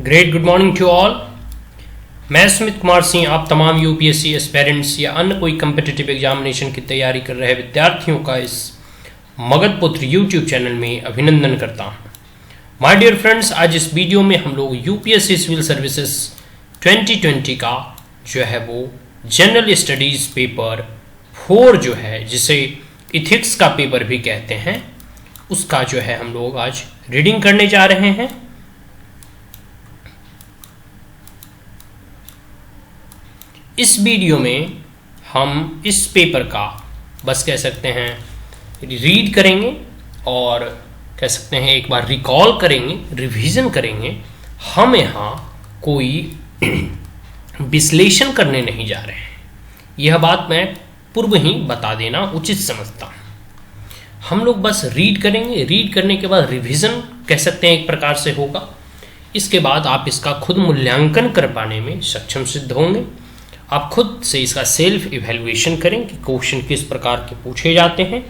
Great good morning to all. मैं सुमित कुमार सिंह आप तमाम यूपीएससी एस्पिरेंट्स या अन्य कोई कम्पिटिटिव एग्जामिनेशन की तैयारी कर रहे विद्यार्थियों का इस मगध पुत्र यूट्यूब चैनल में अभिनंदन करता हूं। माय डियर फ्रेंड्स, आज इस वीडियो में हम लोग यूपीएससी सिविल सर्विसेज 2020 का जो है वो जनरल स्टडीज पेपर 4 जो है, जिसे इथिक्स का पेपर भी कहते हैं, उसका जो है हम लोग आज रीडिंग करने जा रहे हैं। इस वीडियो में हम इस पेपर का बस कह सकते हैं रीड करेंगे और कह सकते हैं एक बार रिकॉल करेंगे, रिवीजन करेंगे। हम यहाँ कोई विश्लेषण करने नहीं जा रहे हैं, यह बात मैं पूर्व ही बता देना उचित समझता हूँ। हम लोग बस रीड करेंगे, रीड करने के बाद रिवीजन कह सकते हैं एक प्रकार से होगा। इसके बाद आप इसका खुद मूल्यांकन कर पाने में सक्षम सिद्ध होंगे। आप खुद से इसका सेल्फ इवैल्यूएशन करें कि क्वेश्चन किस प्रकार के पूछे जाते हैं,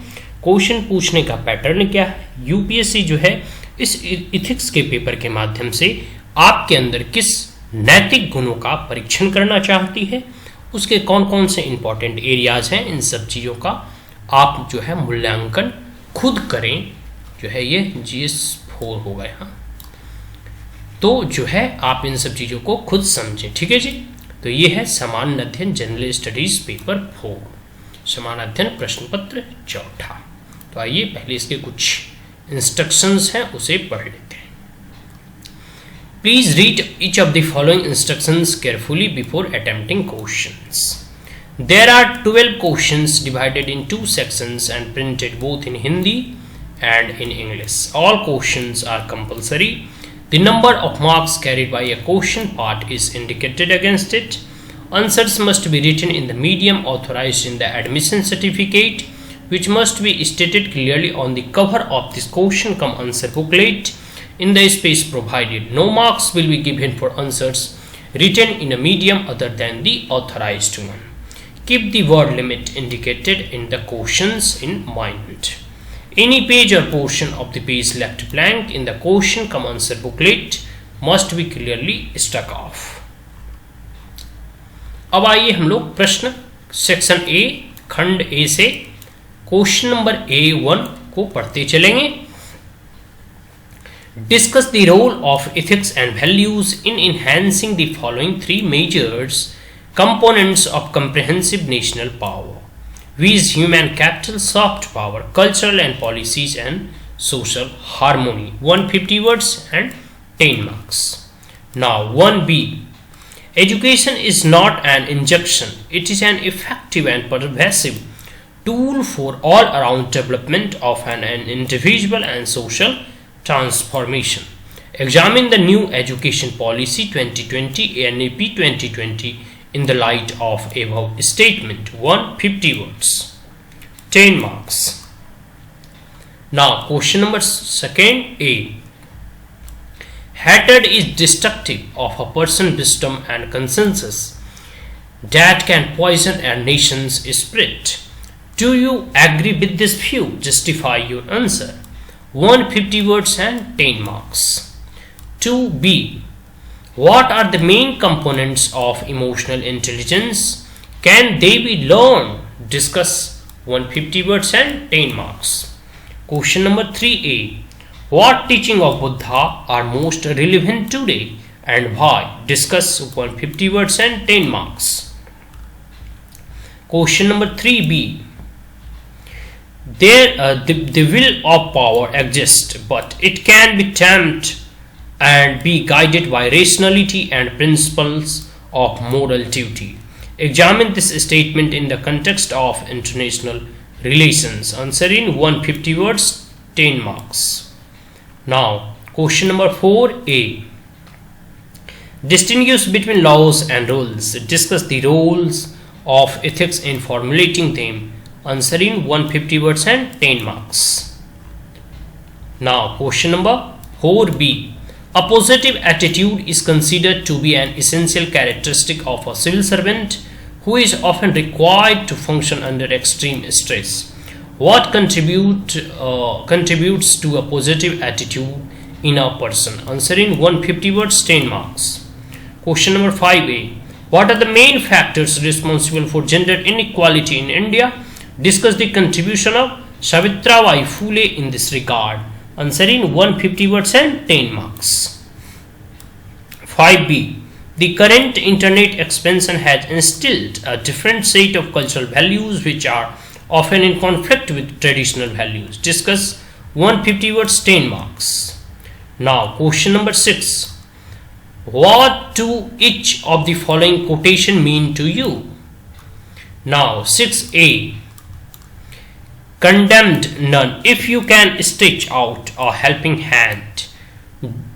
क्वेश्चन पूछने का पैटर्न क्या है। यूपीएससी जो है इस इथिक्स के पेपर के माध्यम से आपके अंदर किस नैतिक गुणों का परीक्षण करना चाहती है, उसके कौन कौन से इंपॉर्टेंट एरियाज हैं, इन सब चीज़ों का आप जो है मूल्यांकन खुद करें। जो है ये GS4 होगा यहाँ, तो जो है आप इन सब चीज़ों को खुद समझें। ठीक है जी। तो ये है सामान्य अध्ययन जनरल स्टडीज पेपर 4, सामान्य अध्ययन प्रश्न पत्र 4। तो आइए पहले इसके कुछ इंस्ट्रक्शंस हैं उसे पढ़ लेते हैं। Please read each of the following instructions carefully before attempting questions. There are 12 questions divided in 2 sections and printed both in Hindi and in English. All questions are compulsory. The number of marks carried by a question part is indicated against it. Answers must be written in the medium authorized in the admission certificate, which must be stated clearly on the cover of this question cum answer booklet in the space provided. No marks will be given for answers written in a medium other than the authorized one. Keep the word limit indicated in the questions in mind. Any page or portion of the page left blank in the question cum answer booklet must be clearly struck off. अब आइए हम लोग प्रश्न section A खंड ए से question number A1 को पढ़ते चलेंगे। Discuss the role of ethics and values in enhancing the following 3 measures components of comprehensive national power, viz. Human capital, soft power, cultural and policies, and social harmony. 150 words and 10 marks. Now 1B. Education is not an injunction, it is an effective and pervasive tool for all around development of an individual and social transformation. Examine the new education policy 2020 NAP 2020 in the light of above statement. 150 words, 10 marks. Now question number 2 A. Hatred is destructive of a person's wisdom and consensus that can poison a nation's spirit. Do you agree with this view? Justify your answer. 150 words and 10 marks. 2B. What are the main components of emotional intelligence? Can they be learned? Discuss. 150 words and 10 marks. Question number 3A. What teaching of Buddha are most relevant today and why? Discuss. 150 words and 10 marks. Question number 3B. The will of power exists, but it can be tamed and be guided by rationality and principles of moral duty. Examine this statement in the context of international relations. Answer in 150 words, 10 marks. Now, question number 4A. Distinguish between laws and rules. Discuss the roles of ethics in formulating them. Answer in 150 words and 10 marks. Now, question number 4B. A positive attitude is considered to be an essential characteristic of a civil servant who is often required to function under extreme stress. What contributes to a positive attitude in a person. Answer in 150 words, 10 marks. Question number 5a. What are the main factors responsible for gender inequality in India? Discuss the contribution of Savitribai Phule in this regard. Answer in 150 words and 10 marks. 5b. The current internet expansion has instilled a different set of cultural values which are often in conflict with traditional values. Discuss 150 words, 10 marks. Now, question number 6. What do each of the following quotation mean to you? Now, 6a. Condemned none. If you can stretch out a helping hand,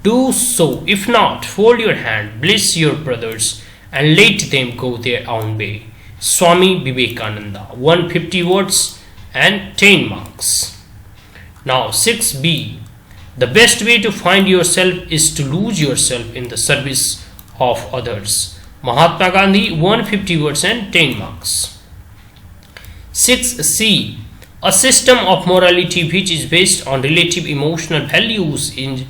do so. If not, fold your hand, bless your brothers, and let them go their own way. Swami Vivekananda. 150 words and 10 marks. Now 6b. The best way to find yourself is to lose yourself in the service of others. Mahatma Gandhi. 150 words and 10 marks. 6c. A system of morality which is based on relative emotional values is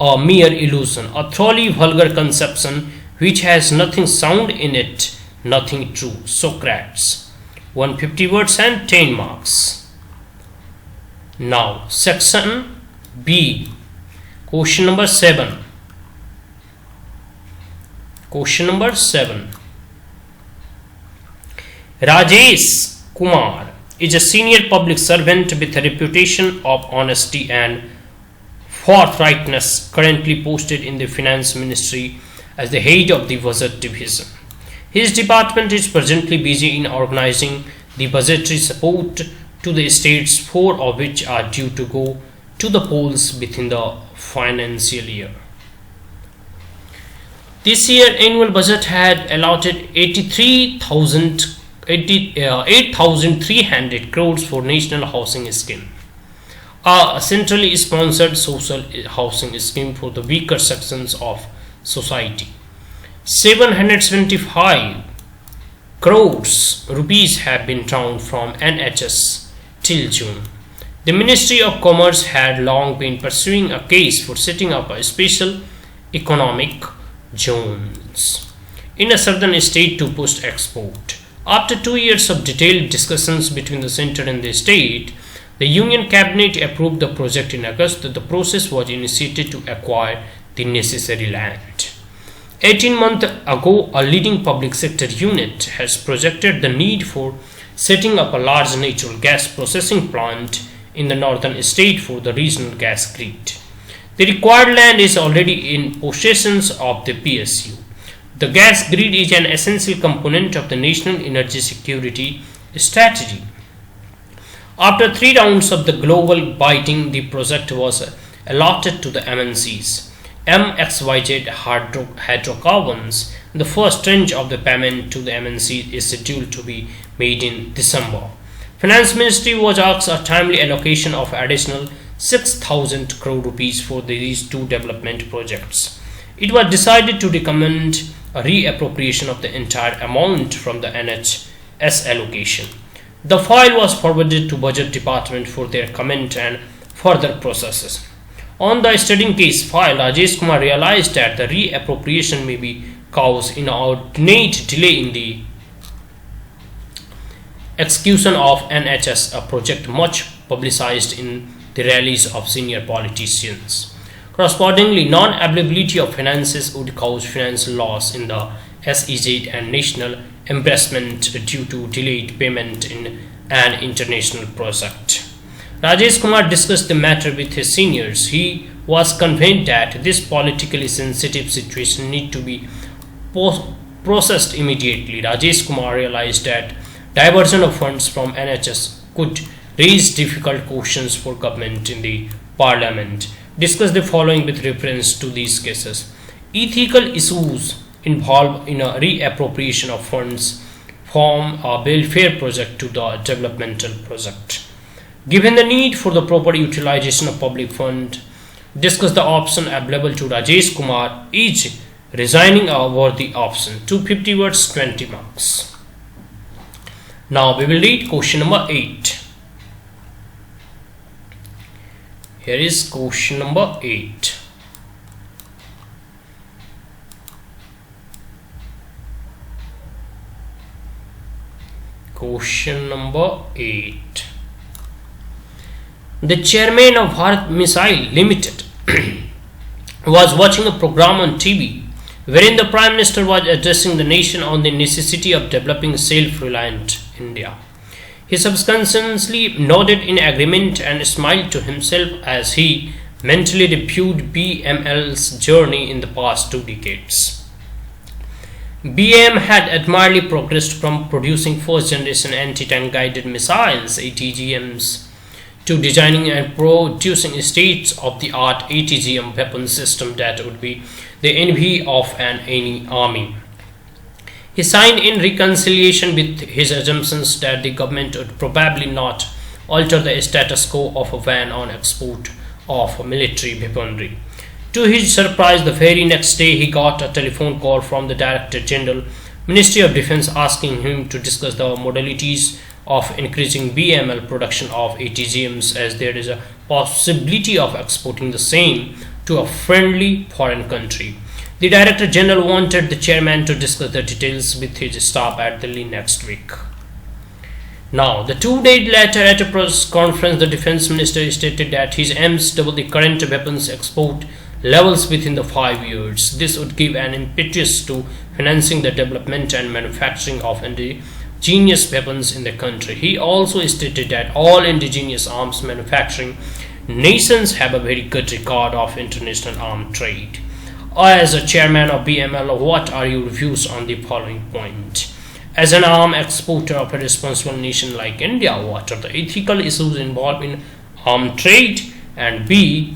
a mere illusion, a thoroughly vulgar conception which has nothing sound in it, nothing true. Socrates. 150 words and 10 marks. Now, section B. Question number 7. Question number 7. Rajesh Kumar is a senior public servant with a reputation of honesty and forthrightness, currently posted in the Finance Ministry as the head of the Budget Division. His department is presently busy in organizing the budgetary support to the states, 4 of which are due to go to the polls within the financial year. This year, annual budget had allotted 8,300 crores for National Housing Scheme, a centrally sponsored social housing scheme for the weaker sections of society. 775 crores rupees have been drawn from NHS till June. The Ministry of Commerce had long been pursuing a case for setting up a special economic zones in a southern state to boost export. After 2 years of detailed discussions between the centre and the state, the Union Cabinet approved the project in August. The process was initiated to acquire the necessary land. 18 months ago, a leading public sector unit has projected the need for setting up a large natural gas processing plant in the northern state for the regional gas grid. The required land is already in possession of the PSU. The gas grid is an essential component of the national energy security strategy. After 3 rounds of the global bidding, the project was allotted to the MNCs, MXYZ Hydrocarbons. The first tranche of the payment to the MNC is scheduled to be made in December. Finance Ministry was asked a timely allocation of additional 6,000 crore rupees for these 2 development projects. It was decided to recommend a reappropriation of the entire amount from the NHS allocation. The file was forwarded to Budget Department for their comment and further processes. On the studying case file, Rajesh Kumar realized that the reappropriation may be cause inordinate delay in the execution of NHS, a project much publicized in the rallies of senior politicians. Correspondingly, non-availability of finances would cause financial loss in the SEZ and national embarrassment due to delayed payment in an international project. Rajesh Kumar discussed the matter with his seniors. He was convinced that this politically sensitive situation need to be processed immediately. Rajesh Kumar realized that diversion of funds from NHS could raise difficult questions for government in the parliament. Discuss the following with reference to these cases. Ethical issues involved in a reappropriation of funds from a welfare project to the developmental project. Given the need for the proper utilization of public fund, discuss the option available to Rajesh Kumar, each resigning a worthy option. 250 words, 20 marks. Now we will read question number 8. Here is question number 8. Question number 8. The chairman of Bharat Missile Limited was watching a program on TV wherein the Prime Minister was addressing the nation on the necessity of developing self-reliant India. He subconsciously nodded in agreement and smiled to himself as he mentally reviewed BML's journey in the past 2 decades. BM had admirably progressed from producing first-generation anti-tank guided missiles (ATGMs) to designing and producing state-of-the-art ATGM weapon system that would be the envy of any army. He signed in reconciliation with his assumptions that the government would probably not alter the status quo of a ban on export of military weaponry. To his surprise, the very next day he got a telephone call from the Director General, Ministry of Defence, asking him to discuss the modalities of increasing BML production of ATGMs, as there is a possibility of exporting the same to a friendly foreign country. The Director General wanted the chairman to discuss the details with his staff at Delhi next week. Now, the 2 days later, at a press conference, the Defence Minister stated that his aims double the current weapons export levels within the 5 years. This would give an impetus to financing the development and manufacturing of indigenous weapons in the country. He also stated that all indigenous arms manufacturing nations have a very good record of international arms trade. As a chairman of BML, what are your views on the following point? As an arms exporter of a responsible nation like India, what are the ethical issues involved in arms trade? And B,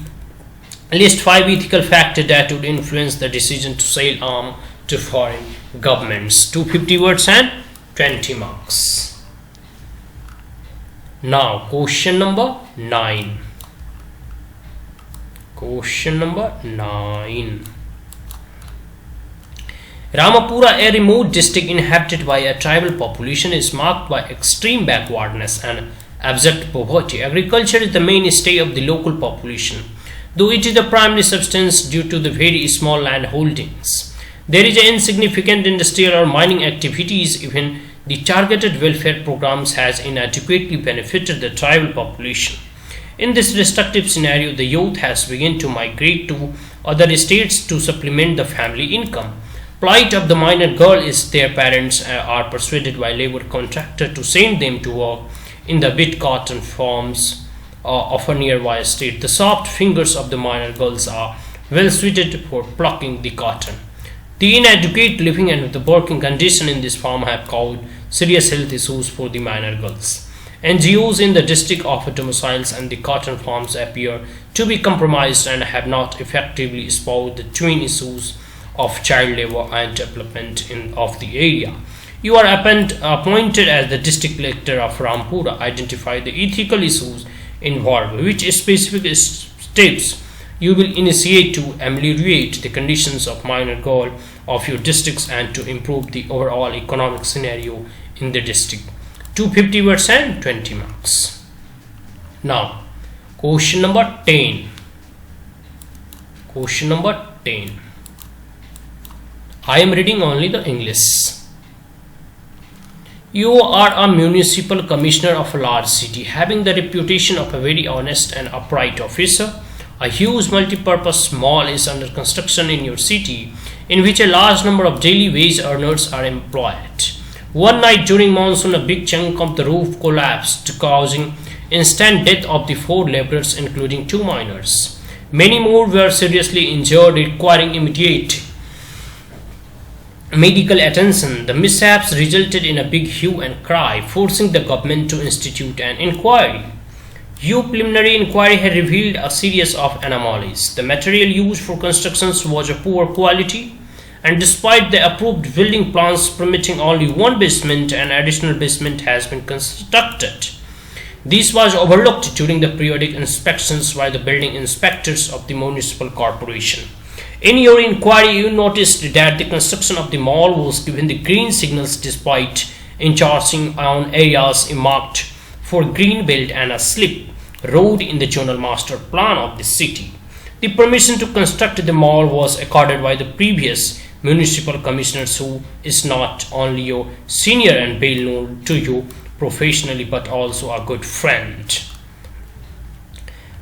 list 5 ethical factors that would influence the decision to sell arms to foreign governments. 250 words and 20 marks. Now, question number 9. Question number 9. Ramapura, a remote district inhabited by a tribal population, is marked by extreme backwardness and abject poverty. Agriculture is the mainstay of the local population, though it is the primary substance due to the very small land holdings. There is insignificant industrial or mining activities. Even the targeted welfare programs has inadequately benefited the tribal population. In this restrictive scenario, the youth has begun to migrate to other states to supplement the family income. Plight of the minor girl is their parents are persuaded by labor contractor to send them to work in the wheat cotton farms of a nearby state. The soft fingers of the minor girls are well suited for plucking the cotton. The inadequate living and the working condition in this farm have caused serious health issues for the minor girls. NGOs in the district of domiciles and the cotton farms appear to be compromised and have not effectively espoused the twin issues of child labor and development of the area. You are appointed as the district collector of Rampura. Identify the ethical issues involved. Which specific steps you will initiate to ameliorate the conditions of minor girl of your districts and to improve the overall economic scenario in the district? 250 words and 20 marks. Now, question number 10. Question number 10. I am reading only the English. You are a municipal commissioner of a large city, having the reputation of a very honest and upright officer. A huge multi-purpose mall is under construction in your city, in which a large number of daily wage earners are employed. One night during monsoon, a big chunk of the roof collapsed, causing instant death of the 4 laborers, including 2 minors. Many more were seriously injured, requiring immediate medical attention. The mishaps resulted in a big hue and cry, forcing the government to institute an inquiry. Preliminary inquiry had revealed a series of anomalies. The material used for constructions was of poor quality, and despite the approved building plans permitting only 1 basement, an additional basement has been constructed. This was overlooked during the periodic inspections by the building inspectors of the municipal corporation. In your inquiry, you noticed that the construction of the mall was given the green signals despite encroaching on areas earmarked for green belt and a slip road in the general master plan of the city. The permission to construct the mall was accorded by the previous municipal commissioners who is not only your senior and well known to you professionally but also a good friend.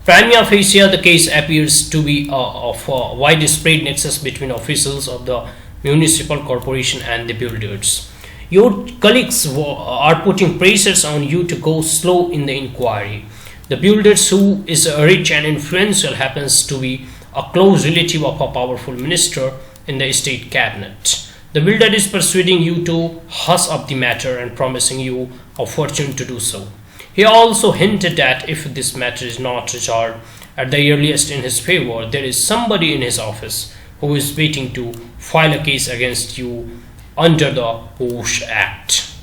Prima facie, the case appears to be of a widespread nexus between officials of the municipal corporation and the builders. Your colleagues are putting pressures on you to go slow in the inquiry. The builders, who is rich and influential, happens to be a close relative of a powerful minister in the state cabinet. The builder is persuading you to hush up the matter and promising you a fortune to do so. He also hinted that if this matter is not resolved at the earliest in his favor, there is somebody in his office who is waiting to file a case against you under the Posh Act.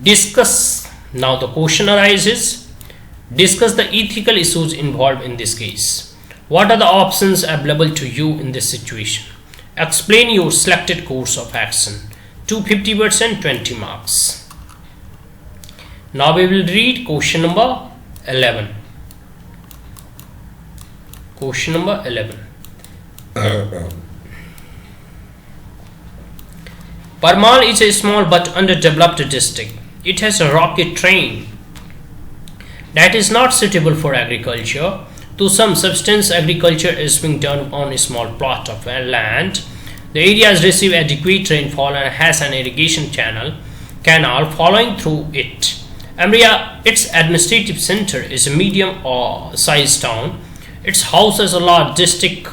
Discuss. Now the question arises, discuss the ethical issues involved in this case. What are the options available to you in this situation? Explain your selected course of action. 250 words and 20 marks. Now we will read question number 11. Question number 11. Parmal is a small but underdeveloped district. It has a rocky terrain that is not suitable for agriculture. To some substance, agriculture is being done on a small plot of land. The areas receive adequate rainfall and has an irrigation canal flowing through it. Amria, its administrative center, is a medium-sized town. It houses a large district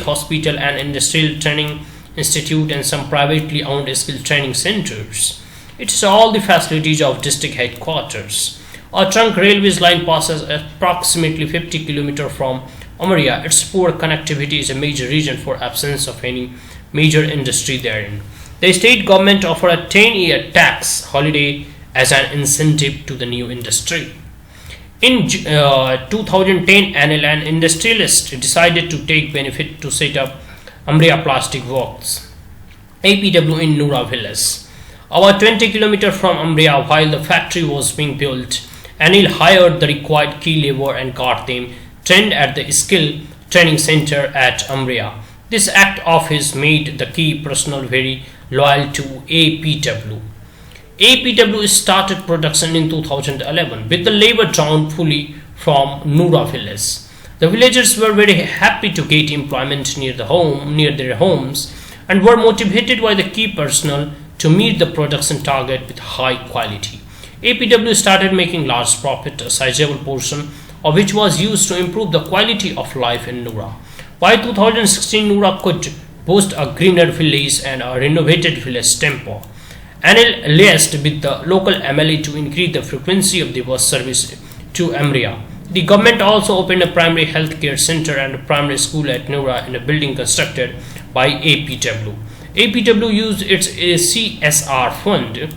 hospital and industrial training institute and some privately owned skill training centers. It has all the facilities of district headquarters. A trunk railways line passes approximately 50 km from Umaria. Its poor connectivity is a major reason for absence of any major industry therein. The state government offered a 10-year tax holiday as an incentive to the new industry. In 2010, an industrialist decided to take benefit to set up Umbria Plastic Works, APW, in Noora Village. About 20 km from Umbria, while the factory was being built, Anil hired the required key labor and got them trained at the skill training center at Umbria. This act of his made the key personnel very loyal to APW. APW started production in 2011 with the labor drawn fully from Noora Village. The villagers were very happy to get employment near their homes and were motivated by the key personnel to meet the production target with high quality. APW started making large profit, a sizable portion of which was used to improve the quality of life in Noora. By 2016, Noora could boast a greener village and a renovated village temple. Anil liaised with the local MLA to increase the frequency of the bus service to Amria. The government also opened a primary health care center and a primary school at Noora in a building constructed by APW. APW used its CSR fund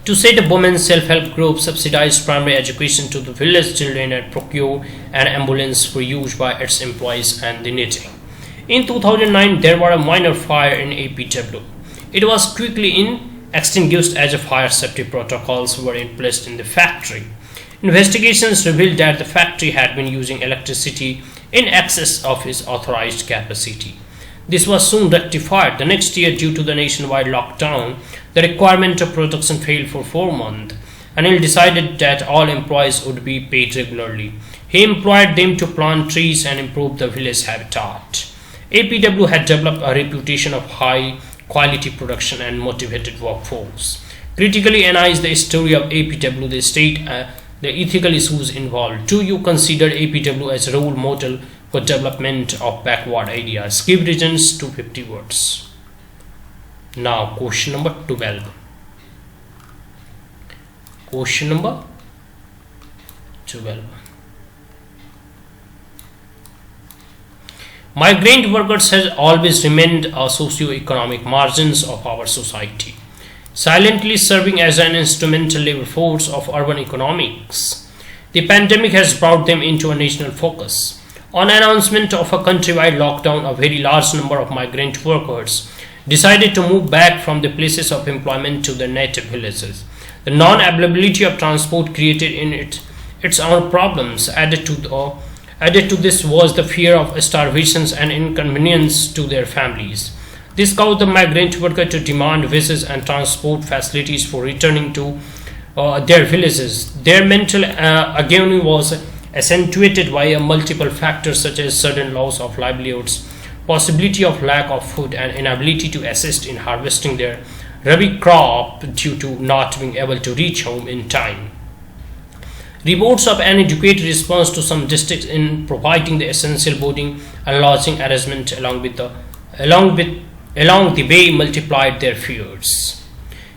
to set up women's self-help group, subsidized primary education to the village children, and procure an ambulance for use by its employees and the needy. In 2009, there were a minor fire in APW. It was quickly extinguished as fire safety protocols were in place in the factory. Investigations revealed that the factory had been using electricity in excess of its authorized capacity. This was soon rectified. The next year, due to the nationwide lockdown, the requirement of production failed for 4 months. Anil decided that all employees would be paid regularly. He employed them to plant trees and improve the village habitat. APW had developed a reputation of high quality production and motivated workforce. Critically analyze the story of APW, the state, the ethical issues involved. Do you consider APW as a role model for development of backward areas? Give reasons to 50 words. Now question number 12. Question number 12. Migrant workers has always remained a socio-economic margins of our society, silently serving as an instrumental labor force of urban economics. The pandemic has brought them into a national focus. On announcement of a countrywide lockdown, a very large number of migrant workers decided to move back from the places of employment to their native villages. The non-availability of transport created in its own problems, added to the Added to this was the fear of starvation and inconvenience to their families. This caused the migrant workers to demand visas and transport facilities for returning to their villages. Their mental agony was accentuated by multiple factors such as sudden loss of livelihoods, possibility of lack of food, and inability to assist in harvesting their rabi crop due to not being able to reach home in time. Reports of an inadequate response to some districts in providing the essential boarding and lodging arrangement along the way multiplied their fears.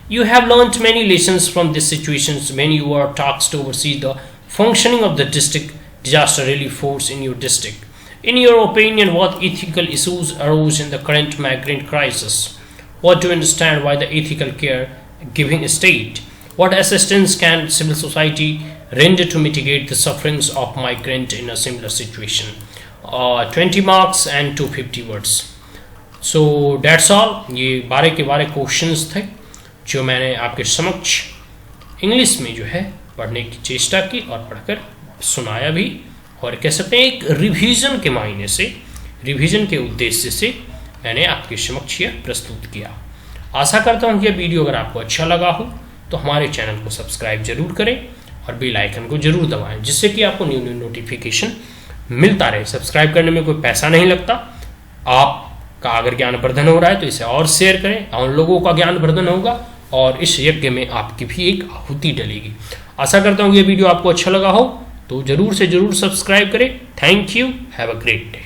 You have learnt many lessons from these situations when you are tasked to oversee the functioning of the district disaster relief force in your district. In your opinion, what ethical issues arose in the current migrant crisis? What do you understand by the ethical care giving state? What assistance can civil society render to mitigate the sufferings of migrant in a similar situation? 20 marks and 250 words. So that's all. ये 12 के 12 questions थे जो मैंने आपके समक्ष English में जो है पढ़ने की चेष्टा की और पढ़कर सुनाया भी, और कह सकते हैं एक रिवीजन के मायने से, रिवीजन के उद्देश्य से मैंने आपके समक्ष यह प्रस्तुत किया। आशा करता हूँ कि यह वीडियो अगर आपको अच्छा लगा हो तो हमारे चैनल को सब्सक्राइब जरूर करें और बेल आइकन को जरूर दबाएं, जिससे कि आपको न्यू नोटिफिकेशन मिलता रहे। सब्सक्राइब करने में कोई पैसा नहीं लगता। आपका अगर ज्ञानवर्धन हो रहा है तो इसे और शेयर करें, और लोगों का ज्ञानवर्धन होगा और इस यज्ञ में आपकी भी एक आहुति डलेगी। आशा करता हूँ ये वीडियो आपको अच्छा लगा हो तो जरूर से जरूर सब्सक्राइब करें। Thank you, have a great day.